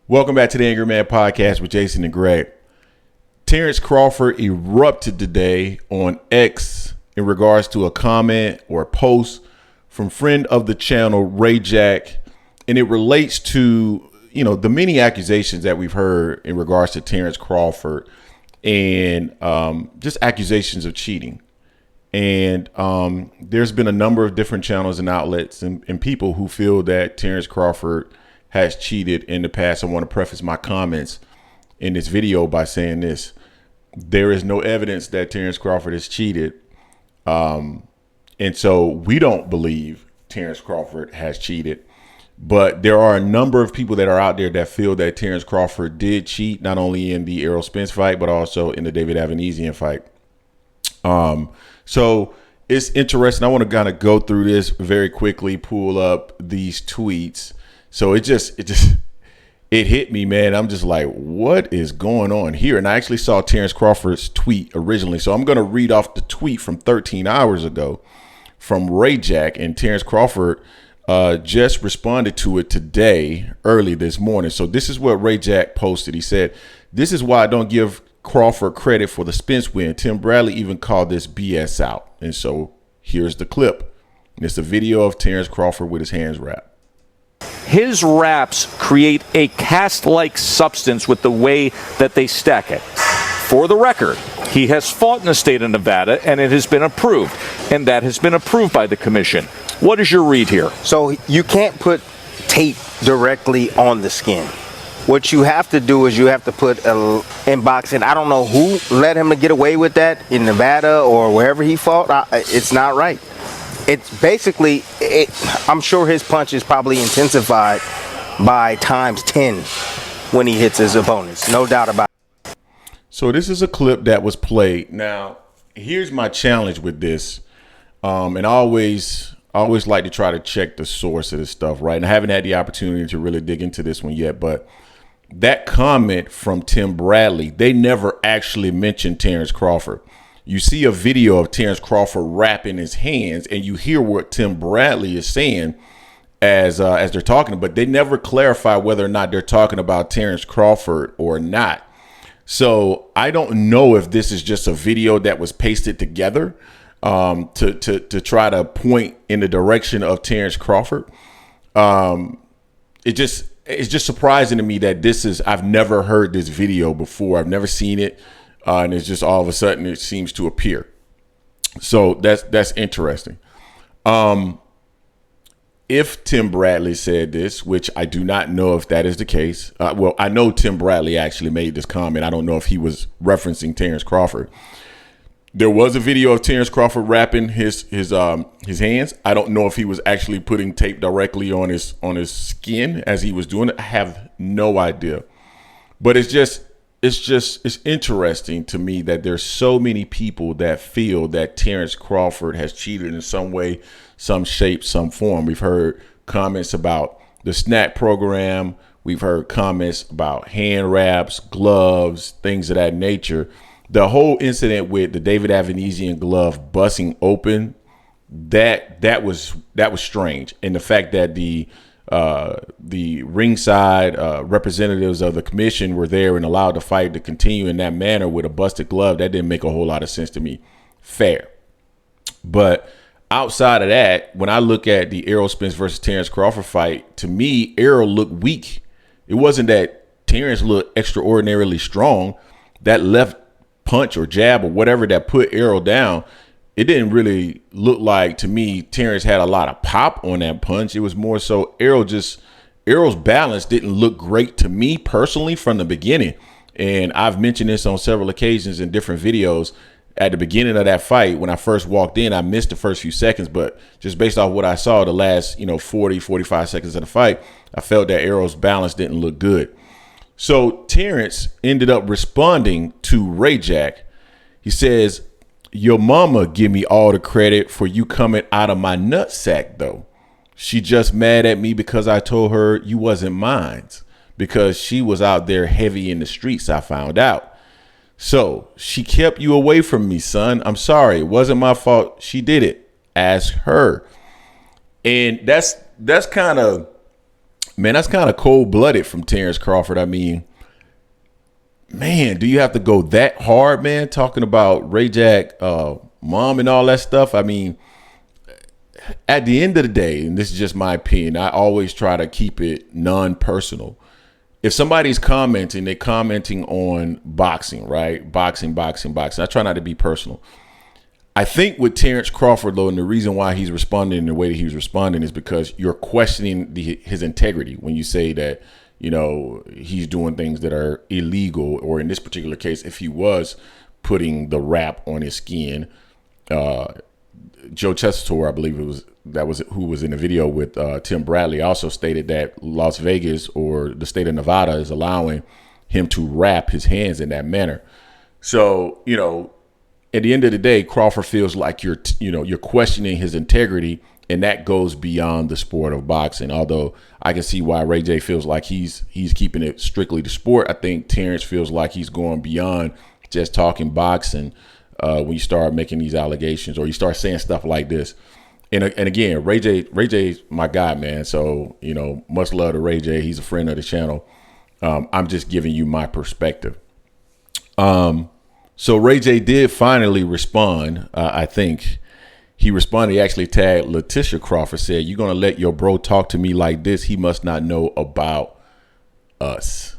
Welcome back to the Angry Man Podcast with Jason and Greg. Terence Crawford erupted today on X in regards to a comment or a post from friend of the channel, Rayjack, and it relates to, the many accusations that we've heard in regards to Terence Crawford and just accusations of cheating. And there's been a number of different channels and outlets and people who feel that Terence Crawford has cheated in the past. I want to preface my comments in this video by saying this. There is no evidence that Terence Crawford has cheated. And so we don't believe Terence Crawford has cheated. But there are a number of people that are out there that feel that Terence Crawford did cheat, not only in the Errol Spence fight, but also in the David Avanesian fight. So it's interesting. I want to kind of go through this very quickly, pull up these tweets. So it hit me, man. I'm just like, what is going on here? And I actually saw Terence Crawford's tweet originally. So I'm going to read off the tweet from 13 hours ago from Rayjack, and Terence Crawford just responded to it today, early this morning. So this is what Rayjack posted. He said, "This is why I don't give Crawford credit for the Spence win. Tim Bradley even called this BS out." And so here's the clip. And it's a video of Terence Crawford with his hands wrapped. His wraps create a cast-like substance with the way that they stack it. For the record, he has fought in the state of Nevada, and it has been approved, and that has been approved by the commission. What is your read here? So you can't put tape directly on the skin. What you have to do is you have to put in boxing. I don't know who let him to get away with that in Nevada or wherever he fought. It's not right. It's basically, I'm sure his punch is probably intensified by times 10 when he hits his opponents. No doubt about it. So this is a clip that was played. Now, here's my challenge with this. And I always like to try to check the source of this stuff, right? And I haven't had the opportunity to really dig into this one yet, but that comment from Tim Bradley, they never actually mentioned Terence Crawford. You see a video of Terence Crawford wrapping his hands, and you hear what Tim Bradley is saying as they're talking, but they never clarify whether or not they're talking about Terence Crawford or not. So I don't know if this is just a video that was pasted together to try to point in the direction of Terence Crawford. It's just surprising to me that I've never heard this video before. I've never seen it. And it's just all of a sudden it seems to appear. So that's interesting. If Tim Bradley said this, which I do not know if that is the case. Well, I know Tim Bradley actually made this comment. I don't know if he was referencing Terence Crawford. There was a video of Terence Crawford wrapping his hands. I don't know if he was actually putting tape directly on his skin as he was doing it. I have no idea. But it's interesting to me that there's so many people that feel that Terence Crawford has cheated in some way, some shape, some form. We've heard comments about the snack program. We've heard comments about hand wraps, gloves, things of that nature. The whole incident with the David Avanesian glove busting open, that was strange. And the fact that the ringside representatives of the commission were there and allowed the fight to continue in that manner with a busted glove, that didn't make a whole lot of sense to me. Fair. But outside of that, when I look at the Errol Spence versus Terence Crawford fight, to me, Errol looked weak. It wasn't that Terence looked extraordinarily strong. That left punch or jab or whatever that put Errol down, it didn't really look like, to me, Terence had a lot of pop on that punch. It was more so Errol's balance didn't look great to me personally from the beginning. And I've mentioned this on several occasions in different videos. At the beginning of that fight, when I first walked in, I missed the first few seconds, but just based off what I saw the last, 40, 45 seconds of the fight, I felt that Errol's balance didn't look good. So Terence ended up responding to Rayjack. He says, "Your mama give me all the credit for you coming out of my nutsack, though. She just mad at me because I told her you wasn't mine, because she was out there heavy in the streets, I found out. So she kept you away from me, son. I'm sorry. It wasn't my fault. She did it. Ask her." And that's kind of Man, that's kind of cold-blooded from Terence Crawford. I mean, man, do you have to go that hard, man? Talking about Rayjack, mom and all that stuff. I mean, at the end of the day, and this is just my opinion, I always try to keep it non-personal. If somebody's commenting, they're commenting on boxing, right? Boxing. I try not to be personal. I think with Terence Crawford, though, and the reason why he's responding in the way that he's responding is because you're questioning his integrity when you say that, you know, he's doing things that are illegal, or in this particular case, if he was putting the wrap on his skin. Joe Chesator, I believe was who was in the video with Tim Bradley, also stated that Las Vegas or the state of Nevada is allowing him to wrap his hands in that manner. So, you know, at the end of the day, Crawford feels like you're questioning his integrity, and that goes beyond the sport of boxing. Although I can see why Ray J feels like he's keeping it strictly the sport, I think Terence feels like he's going beyond just talking boxing when you start making these allegations or you start saying stuff like this. And again, Ray J's my guy, man. So, you know, much love to Ray J. He's a friend of the channel. I'm just giving you my perspective. So Ray J did finally respond. I think he responded. He actually tagged Letitia Crawford, said, "You're going to let your bro talk to me like this? He must not know about us."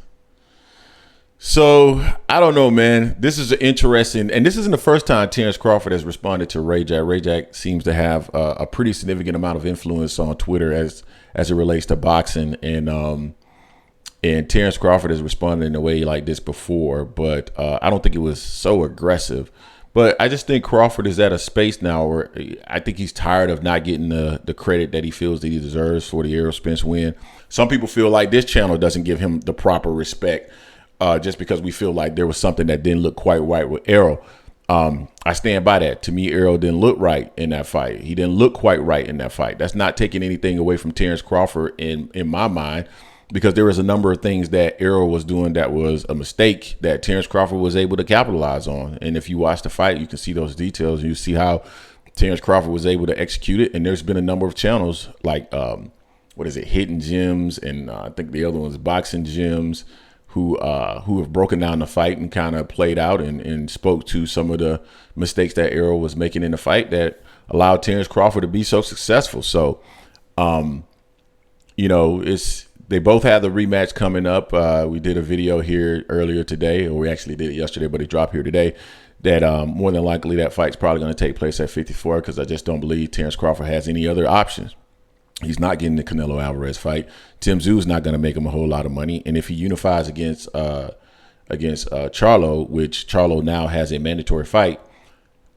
So I don't know, man. This is an interesting, and this isn't the first time Terence Crawford has responded to Rayjack. Rayjack seems to have a pretty significant amount of influence on Twitter as it relates to boxing, and Terence Crawford has responded in a way like this before, but I don't think it was so aggressive. But I just think Crawford is at a space now where I think he's tired of not getting the credit that he feels that he deserves for the Errol Spence win. Some people feel like this channel doesn't give him the proper respect just because we feel like there was something that didn't look quite right with Errol. I stand by that. To me, Errol didn't look right in that fight. He didn't look quite right in that fight. That's not taking anything away from Terence Crawford in my mind, because there was a number of things that Errol was doing that was a mistake that Terence Crawford was able to capitalize on. And if you watch the fight, you can see those details. You see how Terence Crawford was able to execute it. And there's been a number of channels like, Hidden Gems, and I think the other one's Boxing Gems, who have broken down the fight and kind of played out and spoke to some of the mistakes that Errol was making in the fight that allowed Terence Crawford to be so successful. So, they both have the rematch coming up. We did a video here earlier today, or we actually did it yesterday, but it dropped here today, that more than likely that fight's probably going to take place at 54, because I just don't believe Terence Crawford has any other options. He's not getting the Canelo Alvarez fight. Tim Tszyu not going to make him a whole lot of money. And if he unifies against Charlo, which Charlo now has a mandatory fight,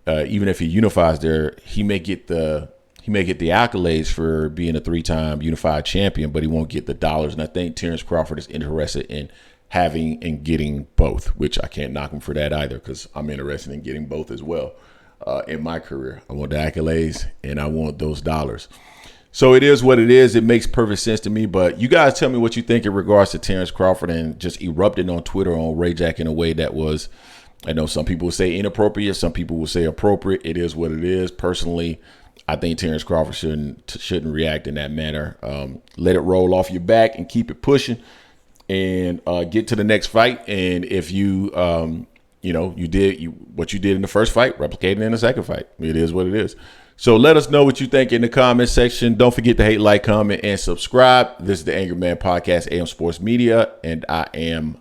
even if he unifies there, he may get the accolades for being a 3-time unified champion, but he won't get the dollars. And I think Terence Crawford is interested in having and getting both, which I can't knock him for that either, because I'm interested in getting both as well in my career. I want the accolades and I want those dollars. So it is what it is. It makes perfect sense to me. But you guys tell me what you think in regards to Terence Crawford and just erupting on Twitter on Rayjack in a way that was, I know some people would say inappropriate, some people would say appropriate. It is what it is. Personally, I think Terence Crawford shouldn't react in that manner. Let it roll off your back and keep it pushing, and get to the next fight. And if you did what you did in the first fight, replicate it in the second fight. It is what it is. So let us know what you think in the comment section. Don't forget to hate, like, comment, and subscribe. This is the Angry Man Podcast, AM Sports Media, and I am